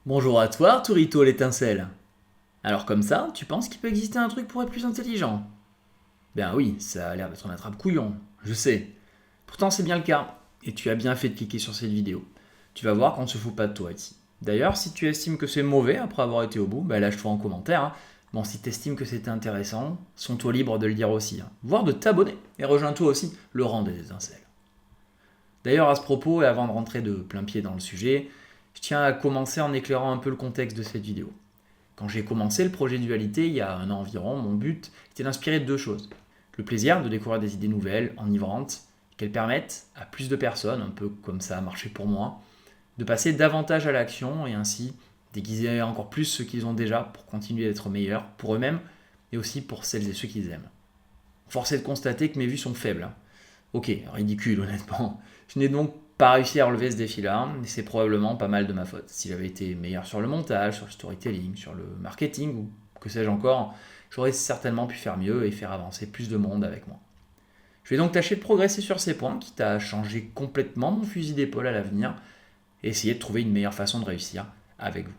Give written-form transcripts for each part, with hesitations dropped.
Bonjour à toi, Arturito l'étincelle. Alors comme ça, tu penses qu'il peut exister un truc pour être plus intelligent? Ben oui, ça a l'air d'être un attrape-couillon, je sais. Pourtant c'est bien le cas, et tu as bien fait de cliquer sur cette vidéo. Tu vas voir qu'on ne se fout pas de toi ici. D'ailleurs, si tu estimes que c'est mauvais après avoir été au bout, ben lâche-toi en commentaire. Bon, si tu estimes que c'était intéressant, sens-toi libre de le dire aussi, voire de t'abonner, et rejoins-toi aussi le rang des étincelles. D'ailleurs, à ce propos, et avant de rentrer de plein pied dans le sujet, je tiens à commencer en éclairant un peu le contexte de cette vidéo. Quand j'ai commencé le projet Dualité il y a un an environ, mon but était d'inspirer deux choses. Le plaisir de découvrir des idées nouvelles, enivrantes, qu'elles permettent à plus de personnes, un peu comme ça a marché pour moi, de passer davantage à l'action et ainsi déguiser encore plus ce qu'ils ont déjà pour continuer d'être meilleurs pour eux-mêmes et aussi pour celles et ceux qu'ils aiment. Force est de constater que mes vues sont faibles. Ok, ridicule honnêtement. Je n'ai donc pas réussi à relever ce défi-là, et c'est probablement pas mal de ma faute. Si j'avais été meilleur sur le montage, sur le storytelling, sur le marketing, ou que sais-je encore, j'aurais certainement pu faire mieux et faire avancer plus de monde avec moi. Je vais donc tâcher de progresser sur ces points, quitte à changer complètement mon fusil d'épaule à l'avenir, et essayer de trouver une meilleure façon de réussir avec vous.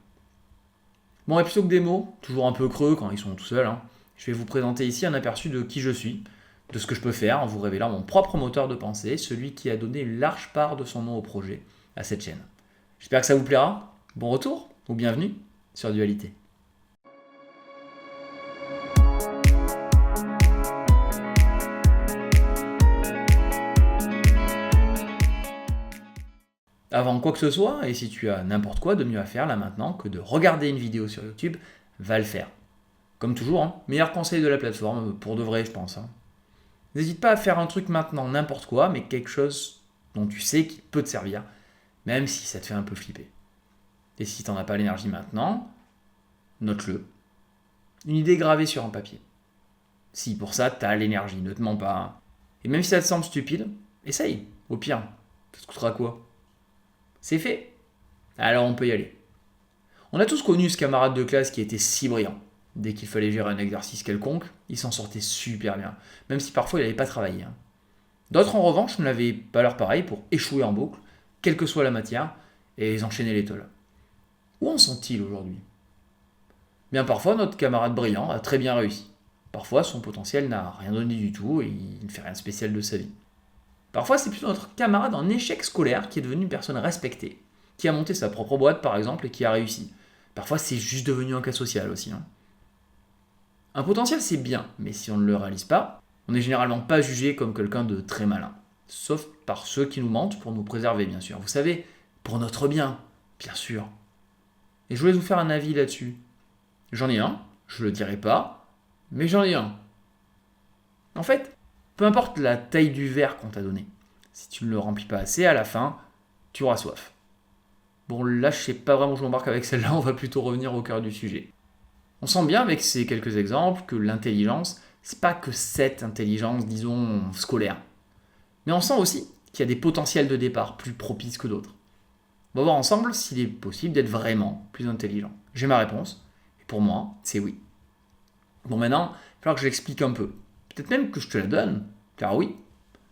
Bon, et plutôt que des mots, toujours un peu creux quand ils sont tout seuls, je vais vous présenter ici un aperçu de qui je suis, de ce que je peux faire en vous révélant mon propre moteur de pensée, celui qui a donné une large part de son nom au projet, à cette chaîne. J'espère que ça vous plaira. Bon retour ou bienvenue sur Dualité. Avant quoi que ce soit, et si tu as n'importe quoi de mieux à faire là maintenant que de regarder une vidéo sur YouTube, va le faire. Comme toujours, meilleur conseil de la plateforme, pour de vrai je pense. N'hésite pas à faire un truc maintenant, n'importe quoi, mais quelque chose dont tu sais qu'il peut te servir, même si ça te fait un peu flipper. Et si t'en as pas l'énergie maintenant, note-le. Une idée gravée sur un papier. Si pour ça t'as l'énergie, ne te mens pas. Et même si ça te semble stupide, essaye. Au pire, ça te coûtera quoi? C'est fait. Alors on peut y aller. On a tous connu ce camarade de classe qui était si brillant. Dès qu'il fallait gérer un exercice quelconque, il s'en sortait super bien, même si parfois il n'avait pas travaillé. D'autres en revanche n'avaient pas leur pareil pour échouer en boucle, quelle que soit la matière, et ils enchaînaient les tôles. Où en sont-ils aujourd'hui? Bien parfois notre camarade brillant a très bien réussi. Parfois son potentiel n'a rien donné du tout et il ne fait rien de spécial de sa vie. Parfois c'est plutôt notre camarade en échec scolaire qui est devenu une personne respectée, qui a monté sa propre boîte par exemple et qui a réussi. Parfois c'est juste devenu un cas social aussi. Un potentiel c'est bien, mais si on ne le réalise pas, on n'est généralement pas jugé comme quelqu'un de très malin. Sauf par ceux qui nous mentent pour nous préserver bien sûr. Vous savez, pour notre bien, bien sûr. Et je voulais vous faire un avis là-dessus. J'en ai un, je le dirai pas, mais j'en ai un. En fait, peu importe la taille du verre qu'on t'a donné, si tu ne le remplis pas assez, à la fin, tu auras soif. Bon, là, je sais pas vraiment où je m'embarque avec celle-là, on va plutôt revenir au cœur du sujet. On sent bien avec ces quelques exemples que l'intelligence, c'est pas que cette intelligence, disons, scolaire. Mais on sent aussi qu'il y a des potentiels de départ plus propices que d'autres. On va voir ensemble s'il est possible d'être vraiment plus intelligent. J'ai ma réponse, et pour moi, c'est oui. Bon, maintenant, il va falloir que je l'explique un peu. Peut-être même que je te la donne, car oui,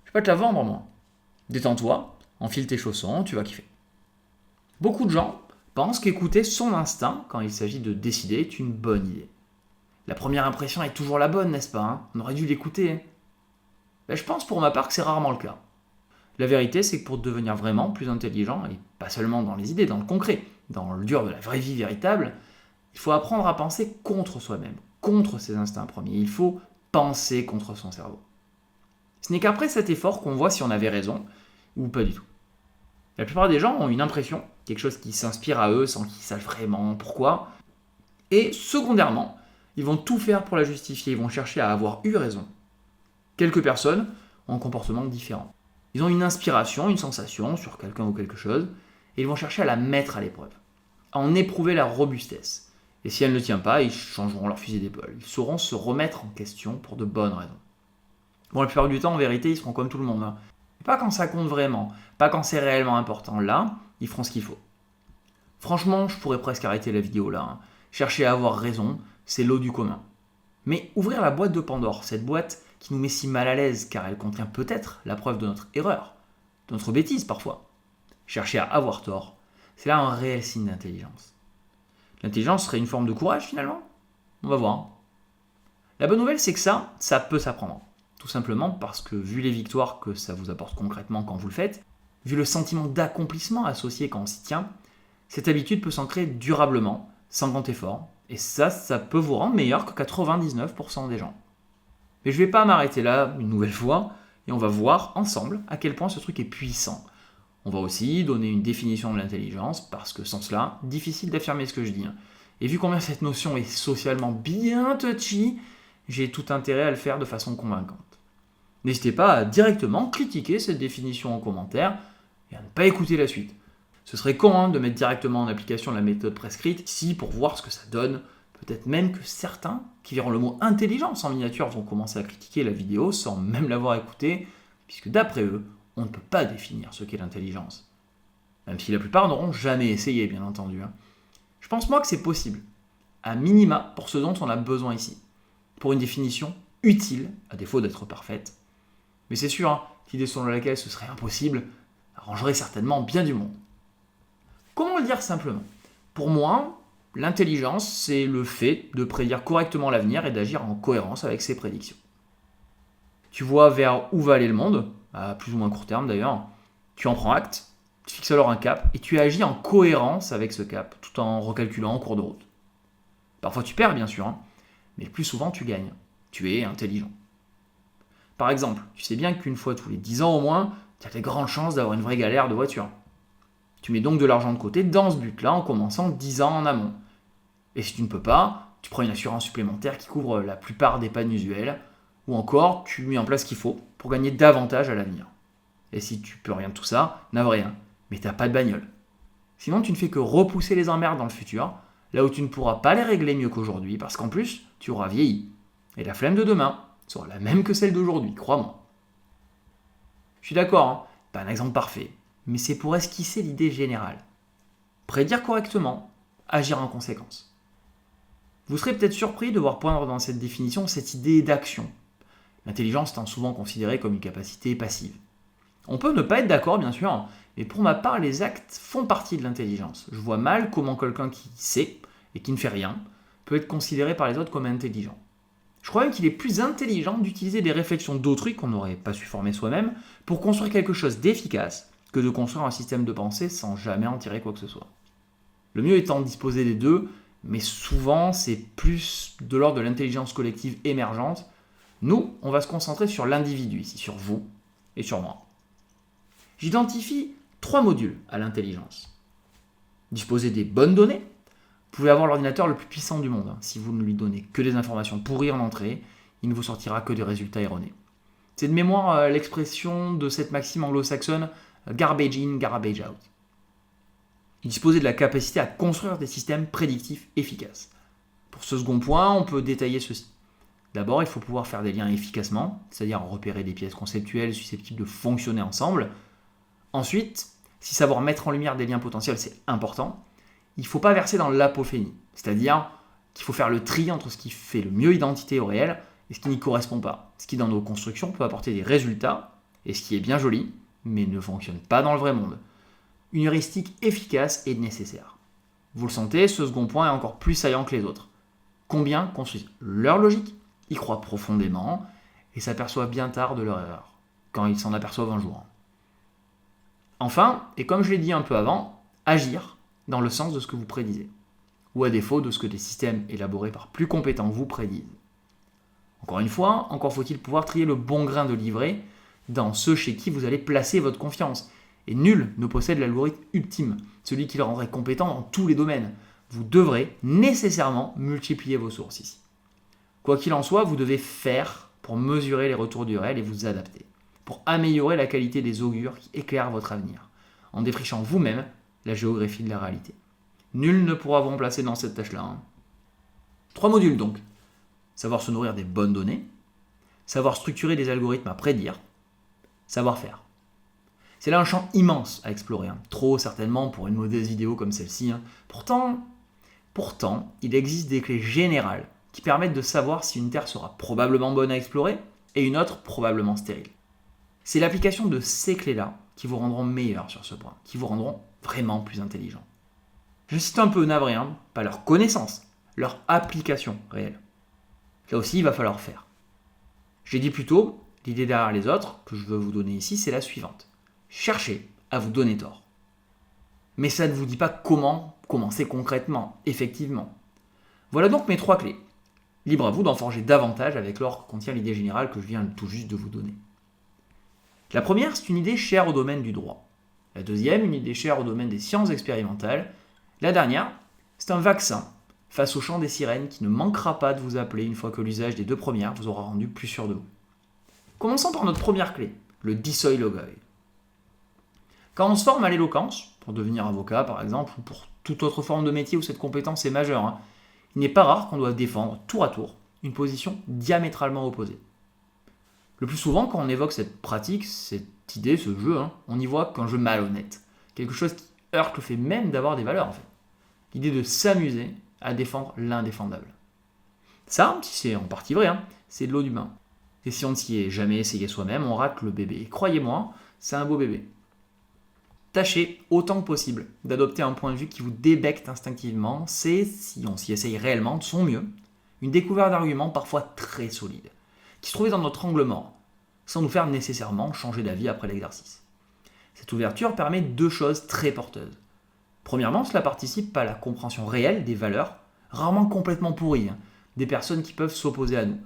je vais pas te la vendre moi. Détends-toi, enfile tes chaussons, tu vas kiffer. Beaucoup de gens pensent qu'écouter son instinct quand il s'agit de décider est une bonne idée. La première impression est toujours la bonne, n'est-ce pas? On aurait dû l'écouter. Ben, je pense pour ma part que c'est rarement le cas. La vérité, c'est que pour devenir vraiment plus intelligent, et pas seulement dans les idées, dans le concret, dans le dur de la vraie vie véritable, il faut apprendre à penser contre soi-même, contre ses instincts premiers. Il faut penser contre son cerveau. Ce n'est qu'après cet effort qu'on voit si on avait raison ou pas du tout. La plupart des gens ont une impression, quelque chose qui s'inspire à eux sans qu'ils sachent vraiment pourquoi. Et secondairement, ils vont tout faire pour la justifier, ils vont chercher à avoir eu raison. Quelques personnes ont un comportement différent. Ils ont une inspiration, une sensation sur quelqu'un ou quelque chose, et ils vont chercher à la mettre à l'épreuve, à en éprouver la robustesse. Et si elle ne tient pas, ils changeront leur fusil d'épaule. Ils sauront se remettre en question pour de bonnes raisons. Bon, la plupart du temps, en vérité, ils seront comme tout le monde. Pas quand ça compte vraiment, pas quand c'est réellement important. Là, ils feront ce qu'il faut. Franchement, je pourrais presque arrêter la vidéo là. Chercher à avoir raison, c'est l'eau du commun. Mais ouvrir la boîte de Pandore, cette boîte qui nous met si mal à l'aise car elle contient peut-être la preuve de notre erreur, de notre bêtise parfois. Chercher à avoir tort, c'est là un réel signe d'intelligence. L'intelligence serait une forme de courage finalement? On va voir. La bonne nouvelle, c'est que ça peut s'apprendre. Tout simplement parce que vu les victoires que ça vous apporte concrètement quand vous le faites, vu le sentiment d'accomplissement associé quand on s'y tient, cette habitude peut s'ancrer durablement, sans grand effort. Et ça peut vous rendre meilleur que 99% des gens. Mais je ne vais pas m'arrêter là une nouvelle fois, et on va voir ensemble à quel point ce truc est puissant. On va aussi donner une définition de l'intelligence, parce que sans cela, difficile d'affirmer ce que je dis. Et vu combien cette notion est socialement bien touchy, j'ai tout intérêt à le faire de façon convaincante. N'hésitez pas à directement critiquer cette définition en commentaire et à ne pas écouter la suite. Ce serait con de mettre directement en application la méthode prescrite ici pour voir ce que ça donne. Peut-être même que certains qui verront le mot intelligence en miniature vont commencer à critiquer la vidéo sans même l'avoir écoutée, puisque d'après eux, on ne peut pas définir ce qu'est l'intelligence. Même si la plupart n'auront jamais essayé, bien entendu. Je pense moi que c'est possible, à minima pour ce dont on a besoin ici, pour une définition utile, à défaut d'être parfaite. Mais c'est sûr, l'idée selon laquelle ce serait impossible arrangerait certainement bien du monde. Comment le dire simplement? Pour moi, l'intelligence, c'est le fait de prédire correctement l'avenir et d'agir en cohérence avec ses prédictions. Tu vois vers où va aller le monde, à plus ou moins court terme d'ailleurs, tu en prends acte, tu fixes alors un cap et tu agis en cohérence avec ce cap, tout en recalculant en cours de route. Parfois tu perds bien sûr, mais le plus souvent tu gagnes. Tu es intelligent. Par exemple, tu sais bien qu'une fois tous les 10 ans au moins, tu as de grandes chances d'avoir une vraie galère de voiture. Tu mets donc de l'argent de côté dans ce but-là en commençant 10 ans en amont. Et si tu ne peux pas, tu prends une assurance supplémentaire qui couvre la plupart des pannes usuelles, ou encore tu mets en place ce qu'il faut pour gagner davantage à l'avenir. Et si tu peux rien de tout ça, n'a rien, mais t'as pas de bagnole. Sinon tu ne fais que repousser les emmerdes dans le futur, là où tu ne pourras pas les régler mieux qu'aujourd'hui, parce qu'en plus, tu auras vieilli. Et la flemme de demain sera la même que celle d'aujourd'hui, crois-moi. Je suis d'accord, pas un exemple parfait, mais c'est pour esquisser l'idée générale. Prédire correctement, agir en conséquence. Vous serez peut-être surpris de voir poindre dans cette définition cette idée d'action. L'intelligence étant souvent considérée comme une capacité passive. On peut ne pas être d'accord, bien sûr, mais pour ma part, les actes font partie de l'intelligence. Je vois mal comment quelqu'un qui sait et qui ne fait rien peut être considéré par les autres comme intelligent. Je crois même qu'il est plus intelligent d'utiliser des réflexions d'autrui qu'on n'aurait pas su former soi-même pour construire quelque chose d'efficace que de construire un système de pensée sans jamais en tirer quoi que ce soit. Le mieux étant de disposer des deux, mais souvent c'est plus de l'ordre de l'intelligence collective émergente. Nous, on va se concentrer sur l'individu ici, sur vous et sur moi. J'identifie 3 modules à l'intelligence. Disposer des bonnes données. Vous pouvez avoir l'ordinateur le plus puissant du monde. Si vous ne lui donnez que des informations pourries en entrée, il ne vous sortira que des résultats erronés. C'est de mémoire l'expression de cette maxime anglo-saxonne « garbage in, garbage out ». Disposer de la capacité à construire des systèmes prédictifs efficaces. Pour ce second point, on peut détailler ceci. D'abord, il faut pouvoir faire des liens efficacement, c'est-à-dire repérer des pièces conceptuelles susceptibles de fonctionner ensemble. Ensuite, si savoir mettre en lumière des liens potentiels, c'est important, il ne faut pas verser dans l'apophénie, c'est-à-dire qu'il faut faire le tri entre ce qui fait le mieux identité au réel et ce qui n'y correspond pas. Ce qui, dans nos constructions, peut apporter des résultats, et ce qui est bien joli, mais ne fonctionne pas dans le vrai monde. Une heuristique efficace est nécessaire. Vous le sentez, ce second point est encore plus saillant que les autres. Combien construisent leur logique, y croient profondément, et s'aperçoivent bien tard de leur erreur, quand ils s'en aperçoivent un jour. Enfin, et comme je l'ai dit un peu avant, agir dans le sens de ce que vous prédisez, ou à défaut de ce que des systèmes élaborés par plus compétents vous prédisent. Encore une fois, encore faut-il pouvoir trier le bon grain de livret dans ceux chez qui vous allez placer votre confiance. Et nul ne possède l'algorithme ultime, celui qui le rendrait compétent dans tous les domaines. Vous devrez nécessairement multiplier vos sources ici. Quoi qu'il en soit, vous devez faire pour mesurer les retours du réel et vous adapter, pour améliorer la qualité des augures qui éclairent votre avenir, en défrichant vous-même la géographie de la réalité. Nul ne pourra vous remplacer dans cette tâche-là. 3 modules donc. Savoir se nourrir des bonnes données, savoir structurer des algorithmes à prédire, savoir faire. C'est là un champ immense à explorer, trop certainement pour une modeste vidéo comme celle-ci. Pourtant, il existe des clés générales qui permettent de savoir si une terre sera probablement bonne à explorer et une autre probablement stérile. C'est l'application de ces clés-là qui vous rendront meilleur sur ce point, qui vous rendront vraiment plus intelligent. J'insiste un peu, navré, pas leur connaissance, leur application réelle. Là aussi, il va falloir faire. J'ai dit plus tôt, l'idée derrière les autres que je veux vous donner ici, c'est la suivante. Cherchez à vous donner tort. Mais ça ne vous dit pas comment commencer concrètement, effectivement. Voilà donc mes 3 clés. Libre à vous d'en forger davantage avec l'or que contient l'idée générale que je viens tout juste de vous donner. La première, c'est une idée chère au domaine du droit. La deuxième, une idée chère au domaine des sciences expérimentales. La dernière, c'est un vaccin face au chant des sirènes qui ne manquera pas de vous appeler une fois que l'usage des 2 premières vous aura rendu plus sûr de vous. Commençons par notre première clé, le dissoilogoi. Quand on se forme à l'éloquence, pour devenir avocat par exemple, ou pour toute autre forme de métier où cette compétence est majeure, il n'est pas rare qu'on doive défendre tour à tour une position diamétralement opposée. Le plus souvent, quand on évoque cette pratique, cette idée, ce jeu, on y voit qu'un jeu malhonnête, quelque chose qui heurte le fait même d'avoir des valeurs en fait. L'idée de s'amuser à défendre l'indéfendable. Ça, si c'est en partie vrai, c'est de l'eau du bain. Et si on ne s'y est jamais essayé soi-même, on rate le bébé. Et croyez-moi, c'est un beau bébé. Tâchez autant que possible d'adopter un point de vue qui vous débecte instinctivement. C'est, si on s'y essaye réellement de son mieux, une découverte d'arguments parfois très solides, qui se trouvaient dans notre angle mort, sans nous faire nécessairement changer d'avis après l'exercice. Cette ouverture permet 2 choses très porteuses. Premièrement, cela participe à la compréhension réelle des valeurs, rarement complètement pourries, des personnes qui peuvent s'opposer à nous.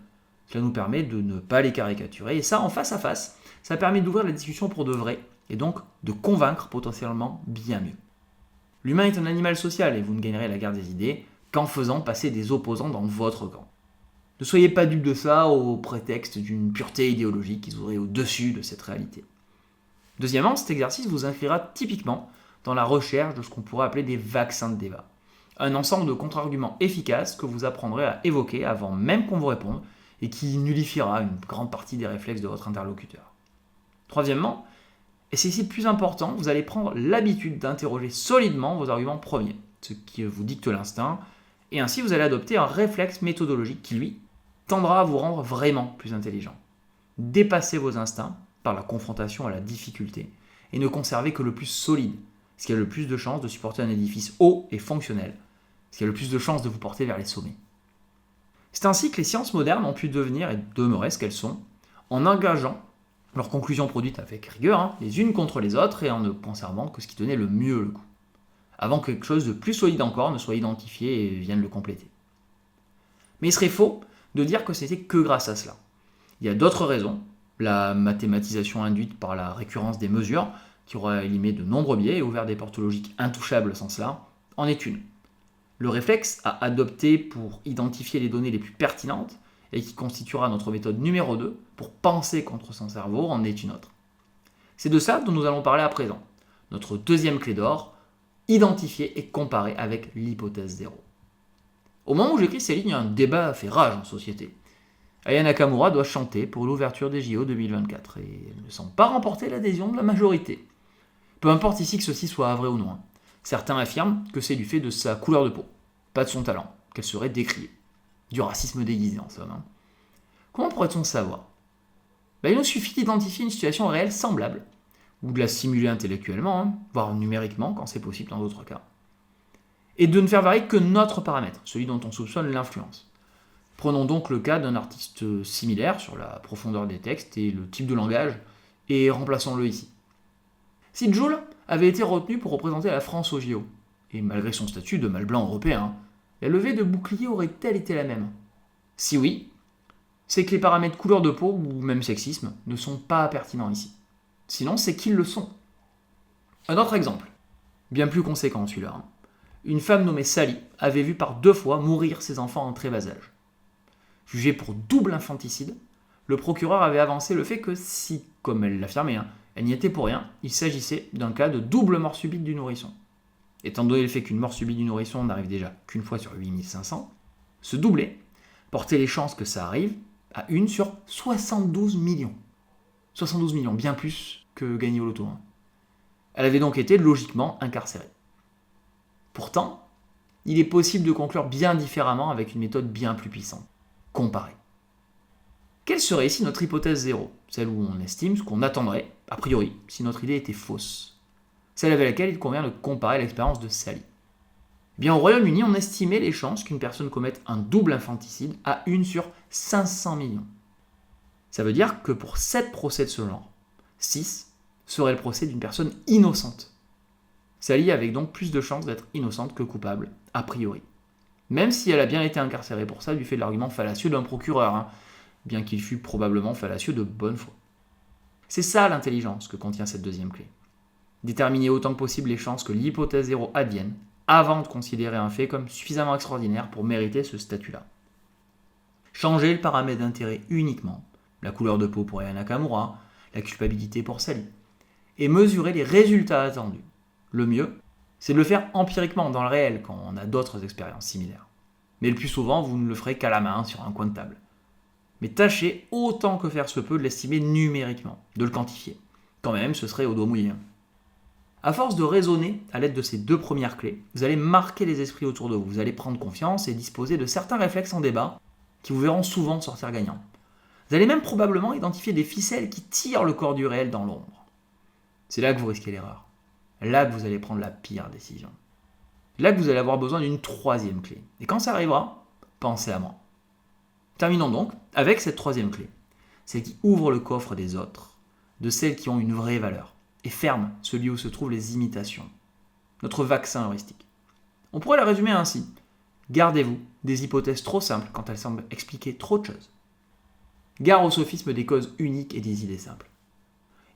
Cela nous permet de ne pas les caricaturer, et ça, en face à face, ça permet d'ouvrir la discussion pour de vrai, et donc de convaincre potentiellement bien mieux. L'humain est un animal social, et vous ne gagnerez la guerre des idées qu'en faisant passer des opposants dans votre camp. Ne soyez pas dupes de ça au prétexte d'une pureté idéologique qui serait au-dessus de cette réalité. Deuxièmement, cet exercice vous inscrira typiquement dans la recherche de ce qu'on pourrait appeler des vaccins de débat. Un ensemble de contre-arguments efficaces que vous apprendrez à évoquer avant même qu'on vous réponde et qui nullifiera une grande partie des réflexes de votre interlocuteur. Troisièmement, et c'est ici le plus important, vous allez prendre l'habitude d'interroger solidement vos arguments premiers, ce qui vous dicte l'instinct, et ainsi vous allez adopter un réflexe méthodologique qui, lui, tendra à vous rendre vraiment plus intelligent. Dépassez vos instincts par la confrontation à la difficulté et ne conservez que le plus solide, ce qui a le plus de chances de supporter un édifice haut et fonctionnel, ce qui a le plus de chances de vous porter vers les sommets. C'est ainsi que les sciences modernes ont pu devenir et demeurer ce qu'elles sont, en engageant leurs conclusions produites avec rigueur, les unes contre les autres, et en ne conservant que ce qui tenait le mieux le coup, avant que quelque chose de plus solide encore ne soit identifié et vienne le compléter. Mais il serait faux de dire que c'était que grâce à cela. Il y a d'autres raisons, la mathématisation induite par la récurrence des mesures, qui aura éliminé de nombreux biais et ouvert des portes logiques intouchables sans cela, en est une. Le réflexe à adopter pour identifier les données les plus pertinentes et qui constituera notre méthode numéro 2 pour penser contre son cerveau en est une autre. C'est de ça dont nous allons parler à présent. Notre deuxième clé d'or, identifier et comparer avec l'hypothèse 0. Au moment où j'écris ces lignes, un débat fait rage en société. Aya Nakamura doit chanter pour l'ouverture des JO 2024 et elle ne semble pas remporter l'adhésion de la majorité. Peu importe ici que ceci soit vrai ou non. Certains affirment que c'est du fait de sa couleur de peau, pas de son talent, qu'elle serait décriée. Du racisme déguisé en somme. Comment pourrait-on savoir ? Il nous suffit d'identifier une situation réelle semblable, ou de la simuler intellectuellement, voire numériquement quand c'est possible dans d'autres cas, et de ne faire varier que notre paramètre, celui dont on soupçonne l'influence. Prenons donc le cas d'un artiste similaire sur la profondeur des textes et le type de langage, et remplaçons-le ici. Si Jul avait été retenu pour représenter la France au JO, et malgré son statut de mâle blanc européen, la levée de bouclier aurait-elle été la même ? Si oui, c'est que les paramètres couleur de peau, ou même sexisme, ne sont pas pertinents ici. Sinon, c'est qu'ils le sont. Un autre exemple, bien plus conséquent celui-là. Une femme nommée Sally avait vu par 2 fois mourir ses enfants en très bas âge. Jugée pour double infanticide, le procureur avait avancé le fait que si, comme elle l'affirmait, elle n'y était pour rien, il s'agissait d'un cas de double mort subite du nourrisson. Étant donné le fait qu'une mort subite du nourrisson n'arrive déjà qu'une fois sur 8500, ce doublé portait les chances que ça arrive à 1 sur 72 millions. 72 millions, bien plus que gagner au loto. Elle avait donc été logiquement incarcérée. Pourtant, il est possible de conclure bien différemment avec une méthode bien plus puissante. Comparer. Quelle serait ici notre hypothèse 0 ? Celle où on estime ce qu'on attendrait, a priori, si notre idée était fausse. Celle avec laquelle il convient de comparer l'expérience de Sally. Bien, au Royaume-Uni, on estimait les chances qu'une personne commette un double infanticide à 1 sur 500 millions. Ça veut dire que pour 7 procès de ce genre, 6 seraient le procès d'une personne innocente. Sally avait donc plus de chances d'être innocente que coupable, a priori. Même si elle a bien été incarcérée pour ça du fait de l'argument fallacieux d'un procureur, bien qu'il fût probablement fallacieux de bonne foi. C'est ça l'intelligence que contient cette deuxième clé. Déterminer autant que possible les chances que l'hypothèse 0 advienne avant de considérer un fait comme suffisamment extraordinaire pour mériter ce statut-là. Changer le paramètre d'intérêt uniquement, la couleur de peau pour Aya Nakamura, la culpabilité pour Sally, et mesurer les résultats attendus. Le mieux, c'est de le faire empiriquement dans le réel quand on a d'autres expériences similaires. Mais le plus souvent, vous ne le ferez qu'à la main sur un coin de table. Mais tâchez autant que faire se peut de l'estimer numériquement, de le quantifier. Quand même, ce serait au dos mouillé. À force de raisonner à l'aide de ces 2 premières clés, vous allez marquer les esprits autour de vous. Vous allez prendre confiance et disposer de certains réflexes en débat qui vous verront souvent sortir gagnants. Vous allez même probablement identifier des ficelles qui tirent le corps du réel dans l'ombre. C'est là que vous risquez l'erreur. Là que vous allez prendre la pire décision. Là que vous allez avoir besoin d'une 3e clé. Et quand ça arrivera, pensez à moi. Terminons donc avec cette 3e clé. Celle qui ouvre le coffre des autres, de celles qui ont une vraie valeur, et ferme celui où se trouvent les imitations. Notre vaccin heuristique. On pourrait la résumer ainsi. Gardez-vous des hypothèses trop simples quand elles semblent expliquer trop de choses. Gare au sophisme des causes uniques et des idées simples.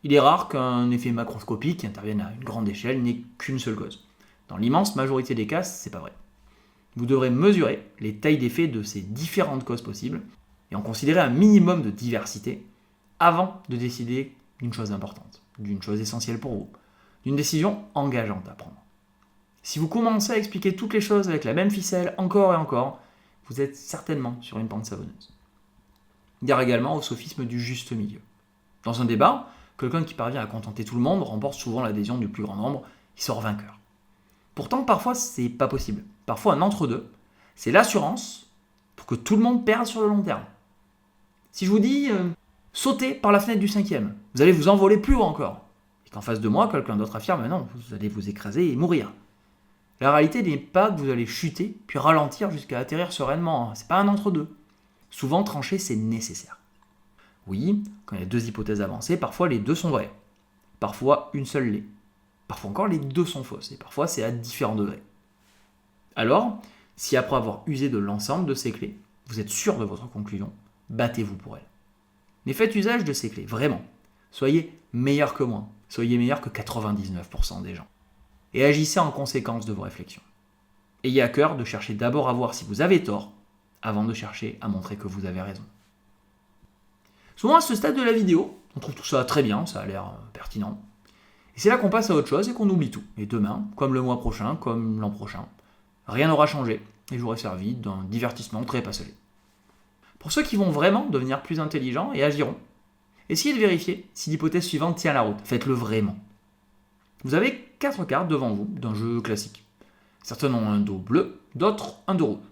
Il est rare qu'un effet macroscopique qui intervienne à une grande échelle n'ait qu'une seule cause. Dans l'immense majorité des cas, c'est pas vrai. Vous devrez mesurer les tailles d'effets de ces différentes causes possibles et en considérer un minimum de diversité avant de décider d'une chose importante, d'une chose essentielle pour vous, d'une décision engageante à prendre. Si vous commencez à expliquer toutes les choses avec la même ficelle encore et encore, vous êtes certainement sur une pente savonneuse. Gare également au sophisme du juste milieu. Dans un débat, quelqu'un qui parvient à contenter tout le monde remporte souvent l'adhésion du plus grand nombre, il sort vainqueur. Pourtant, parfois, c'est pas possible. Parfois, un entre-deux, c'est l'assurance pour que tout le monde perde sur le long terme. Si je vous dis sautez par la fenêtre du 5e, vous allez vous envoler plus haut encore. Et qu'en face de moi, quelqu'un d'autre affirme non, vous allez vous écraser et mourir. La réalité n'est pas que vous allez chuter puis ralentir jusqu'à atterrir sereinement. C'est pas un entre-deux. Souvent, trancher, c'est nécessaire. Oui, quand il y a 2 hypothèses avancées, parfois les 2 sont vraies. Parfois, une seule l'est. Parfois encore, les 2 sont fausses. Et parfois, c'est à différents degrés. Alors, si après avoir usé de l'ensemble de ces clés, vous êtes sûr de votre conclusion, battez-vous pour elle. Mais faites usage de ces clés, vraiment. Soyez meilleur que moi. Soyez meilleur que 99% des gens. Et agissez en conséquence de vos réflexions. Ayez à cœur de chercher d'abord à voir si vous avez tort, avant de chercher à montrer que vous avez raison. Souvent à ce stade de la vidéo, on trouve tout ça très bien, ça a l'air pertinent. Et c'est là qu'on passe à autre chose et qu'on oublie tout. Et demain, comme le mois prochain, comme l'an prochain, rien n'aura changé et j'aurai servi d'un divertissement très passionné. Pour ceux qui vont vraiment devenir plus intelligents et agiront, essayez de vérifier si l'hypothèse suivante tient la route. Faites-le vraiment. Vous avez 4 cartes devant vous d'un jeu classique. Certaines ont un dos bleu, d'autres un dos rouge.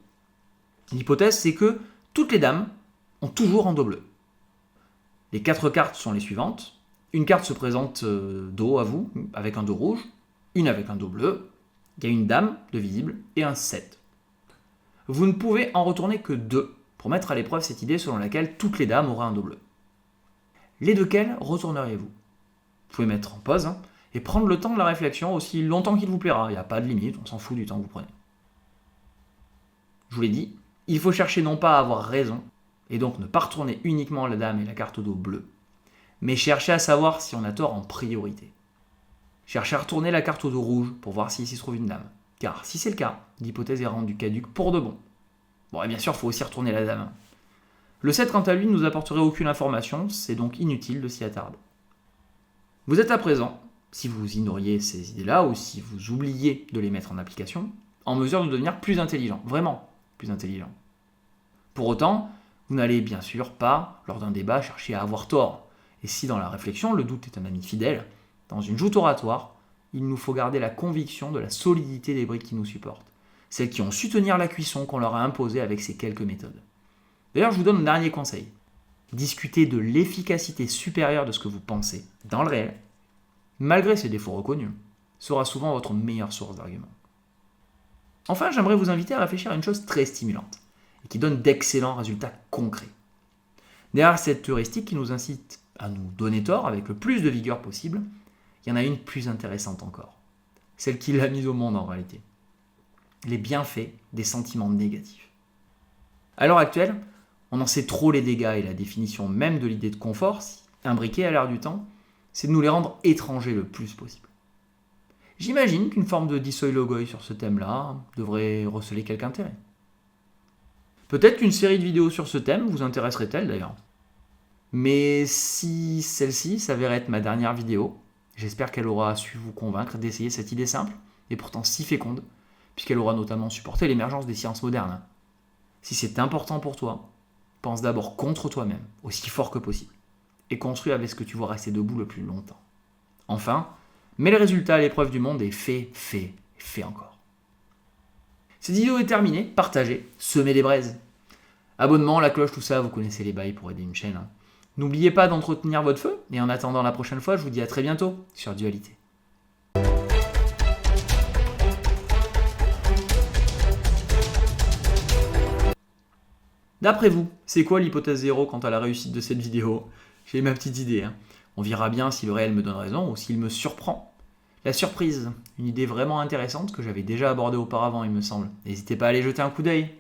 L'hypothèse, c'est que toutes les dames ont toujours un dos bleu. Les 4 cartes sont les suivantes. Une carte se présente dos à vous, avec un dos rouge, une avec un dos bleu, il y a une dame de visible et un 7. Vous ne pouvez en retourner que 2 pour mettre à l'épreuve cette idée selon laquelle toutes les dames auraient un dos bleu. Les 2 quelles retourneriez-vous ? Vous pouvez mettre en pause et prendre le temps de la réflexion aussi longtemps qu'il vous plaira. Il n'y a pas de limite, on s'en fout du temps que vous prenez. Je vous l'ai dit, il faut chercher non pas à avoir raison, et donc ne pas retourner uniquement la dame et la carte au dos bleu, mais chercher à savoir si on a tort en priorité. Cherchez à retourner la carte au dos rouge pour voir s'il s'y trouve une dame. Car si c'est le cas, l'hypothèse est rendue caduque pour de bon. Bon, et bien sûr, il faut aussi retourner la dame. Le 7, quant à lui, ne nous apporterait aucune information, c'est donc inutile de s'y attarder. Vous êtes à présent, si vous ignoriez ces idées-là ou si vous oubliez de les mettre en application, en mesure de devenir plus intelligent, vraiment plus intelligent. Pour autant, vous n'allez bien sûr pas, lors d'un débat, chercher à avoir tort. Et si dans la réflexion, le doute est un ami fidèle, dans une joute oratoire, il nous faut garder la conviction de la solidité des briques qui nous supportent, celles qui ont su tenir la cuisson qu'on leur a imposée avec ces quelques méthodes. D'ailleurs, je vous donne un dernier conseil. Discutez de l'efficacité supérieure de ce que vous pensez, dans le réel, malgré ses défauts reconnus, sera souvent votre meilleure source d'arguments. Enfin, j'aimerais vous inviter à réfléchir à une chose très stimulante et qui donne d'excellents résultats concrets. Derrière cette heuristique qui nous incite à nous donner tort avec le plus de vigueur possible, il y en a une plus intéressante encore. Celle qui l'a mise au monde en réalité. Les bienfaits des sentiments négatifs. À l'heure actuelle, on en sait trop les dégâts et la définition même de l'idée de confort, imbriquée à l'ère du temps, c'est de nous les rendre étrangers le plus possible. J'imagine qu'une forme de Dissoy Logoi sur ce thème-là devrait receler quelque intérêt. Peut-être qu'une série de vidéos sur ce thème vous intéresserait-elle d'ailleurs. Mais si celle-ci s'avérait être ma dernière vidéo, j'espère qu'elle aura su vous convaincre d'essayer cette idée simple, et pourtant si féconde, puisqu'elle aura notamment supporté l'émergence des sciences modernes. Si c'est important pour toi, pense d'abord contre toi-même, aussi fort que possible, et construis avec ce que tu vois rester debout le plus longtemps. Enfin, mets le résultat à l'épreuve du monde et fais encore. Cette vidéo est terminée, partagez, semez des braises. Abonnement, la cloche, tout ça, vous connaissez les bails pour aider une chaîne. N'oubliez pas d'entretenir votre feu, et en attendant la prochaine fois, je vous dis à très bientôt sur Dualité. D'après vous, c'est quoi l'hypothèse 0 quant à la réussite de cette vidéo? J'ai ma petite idée. On verra bien si le réel me donne raison ou s'il me surprend. La surprise, une idée vraiment intéressante que j'avais déjà abordée auparavant, il me semble. N'hésitez pas à aller jeter un coup d'œil.